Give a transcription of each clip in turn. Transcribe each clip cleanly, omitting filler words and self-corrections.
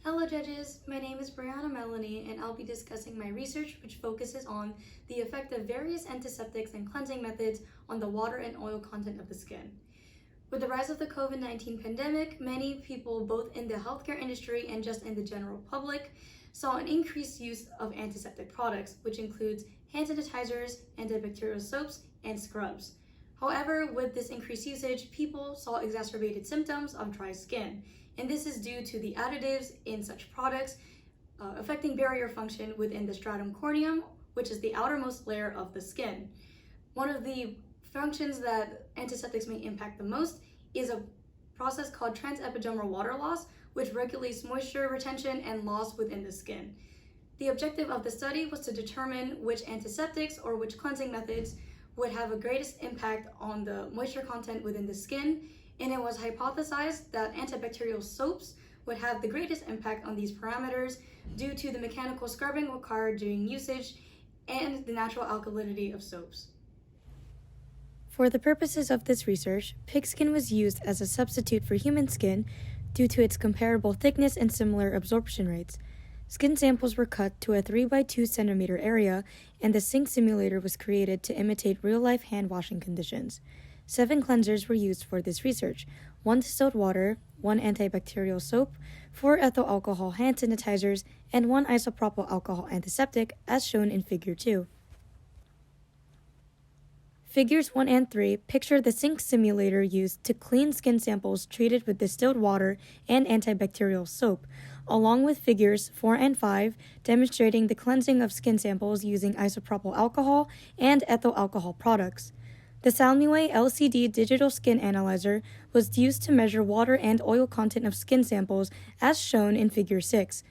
Hello judges, my name is Brianna Melanie and I'll be discussing my research which focuses on the effect of various antiseptics and cleansing methods on the water and oil content of the skin. With the rise of the COVID-19 pandemic, many people both in the healthcare industry and just in the general public saw an increased use of antiseptic products, which includes hand sanitizers, antibacterial soaps, and scrubs. However, with this increased usage, people saw exacerbated symptoms of dry skin, and this is due to the additives in such products affecting barrier function within the stratum corneum, which is the outermost layer of the skin. One of the functions that antiseptics may impact the most is a process called transepidermal water loss, which regulates moisture retention and loss within the skin. The objective of the study was to determine which antiseptics or which cleansing methods would have a greatest impact on the moisture content within the skin, and it was hypothesized that antibacterial soaps would have the greatest impact on these parameters due to the mechanical scrubbing required during usage and the natural alkalinity of soaps. For the purposes of this research, pig skin was used as a substitute for human skin due to its comparable thickness and similar absorption rates. Skin samples were cut to a 3 by 2 centimeter area, and the sink simulator was created to imitate real-life hand washing conditions. 7 cleansers were used for this research: 1 distilled water, 1 antibacterial soap, 4 ethyl alcohol hand sanitizers, and 1 isopropyl alcohol antiseptic, as shown in Figure 2. Figures 1 and 3 picture the sink simulator used to clean skin samples treated with distilled water and antibacterial soap, along with Figures 4 and 5 demonstrating the cleansing of skin samples using isopropyl alcohol and ethyl alcohol products. The Salmiway LCD digital skin analyzer was used to measure water and oil content of skin samples, as shown in Figure 6.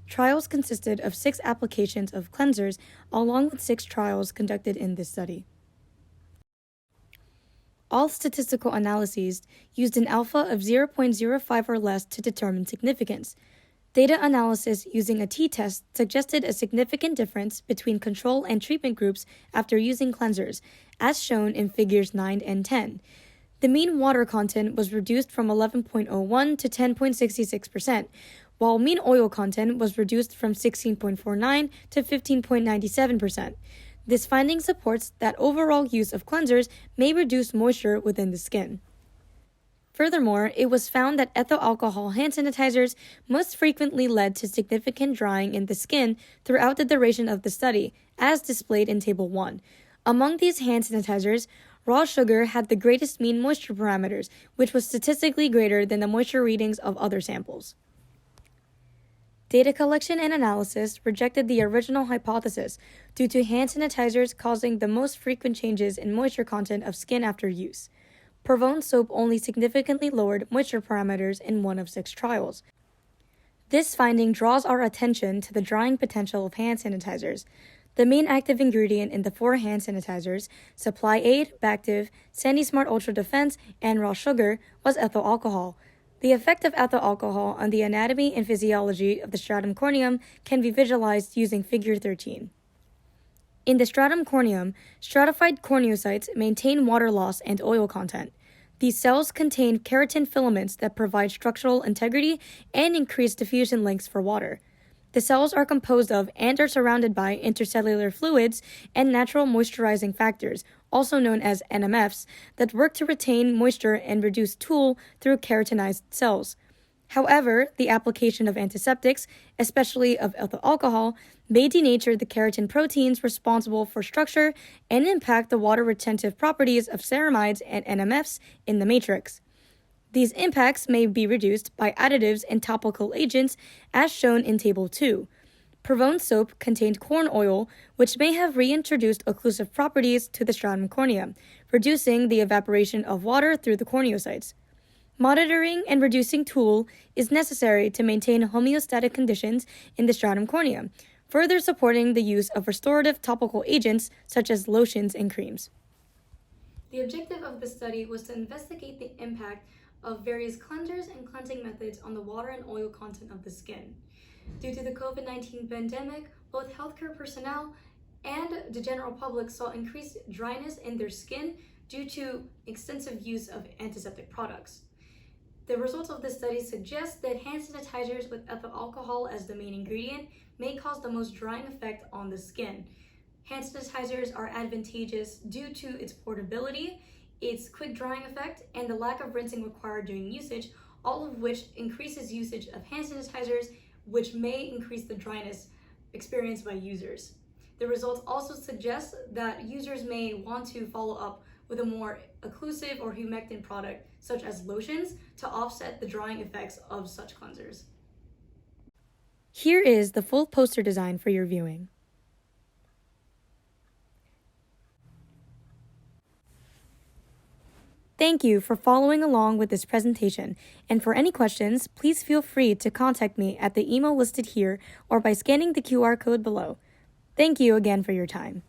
Trials consisted of 6 applications of cleansers, along with 6 trials conducted in this study. All statistical analyses used an alpha of 0.05 or less to determine significance. Data analysis using a t-test suggested a significant difference between control and treatment groups after using cleansers, as shown in Figures 9 and 10. The mean water content was reduced from 11.01 to 10.66%, while mean oil content was reduced from 16.49 to 15.97%. This finding supports that overall use of cleansers may reduce moisture within the skin. Furthermore, it was found that ethyl alcohol hand sanitizers most frequently led to significant drying in the skin throughout the duration of the study, as displayed in Table 1. Among these hand sanitizers, raw sugar had the greatest mean moisture parameters, which was statistically greater than the moisture readings of other samples. Data collection and analysis rejected the original hypothesis due to hand sanitizers causing the most frequent changes in moisture content of skin after use. Provone soap only significantly lowered moisture parameters in 1 of 6 trials. This finding draws our attention to the drying potential of hand sanitizers. The main active ingredient in the 4 hand sanitizers, Supply Aid, Bactive, SandySmart Ultra Defense, and raw sugar, was ethyl alcohol. The effect of ethyl alcohol on the anatomy and physiology of the stratum corneum can be visualized using Figure 13. In the stratum corneum, stratified corneocytes maintain water loss and oil content. These cells contain keratin filaments that provide structural integrity and increase diffusion lengths for water. The cells are composed of and are surrounded by intercellular fluids and natural moisturizing factors, also known as NMFs, that work to retain moisture and reduce tool through keratinized cells. However, the application of antiseptics, especially of ethyl alcohol, may denature the keratin proteins responsible for structure and impact the water retentive properties of ceramides and NMFs in the matrix. These impacts may be reduced by additives and topical agents, as shown in Table 2. Provone soap contained corn oil, which may have reintroduced occlusive properties to the stratum corneum, reducing the evaporation of water through the corneocytes. Monitoring and reducing tool is necessary to maintain homeostatic conditions in the stratum corneum, further supporting the use of restorative topical agents such as lotions and creams. The objective of the study was to investigate the impact of various cleansers and cleansing methods on the water and oil content of the skin. Due to the COVID-19 pandemic, both healthcare personnel and the general public saw increased dryness in their skin due to extensive use of antiseptic products. The results of this study suggest that hand sanitizers with ethyl alcohol as the main ingredient may cause the most drying effect on the skin. Hand sanitizers are advantageous due to its portability, its quick drying effect, and the lack of rinsing required during usage, all of which increases usage of hand sanitizers, which may increase the dryness experienced by users. The results also suggest that users may want to follow up with a more occlusive or humectant product, such as lotions, to offset the drying effects of such cleansers. Here is the full poster design for your viewing. Thank you for following along with this presentation, and for any questions, please feel free to contact me at the email listed here or by scanning the QR code below. Thank you again for your time.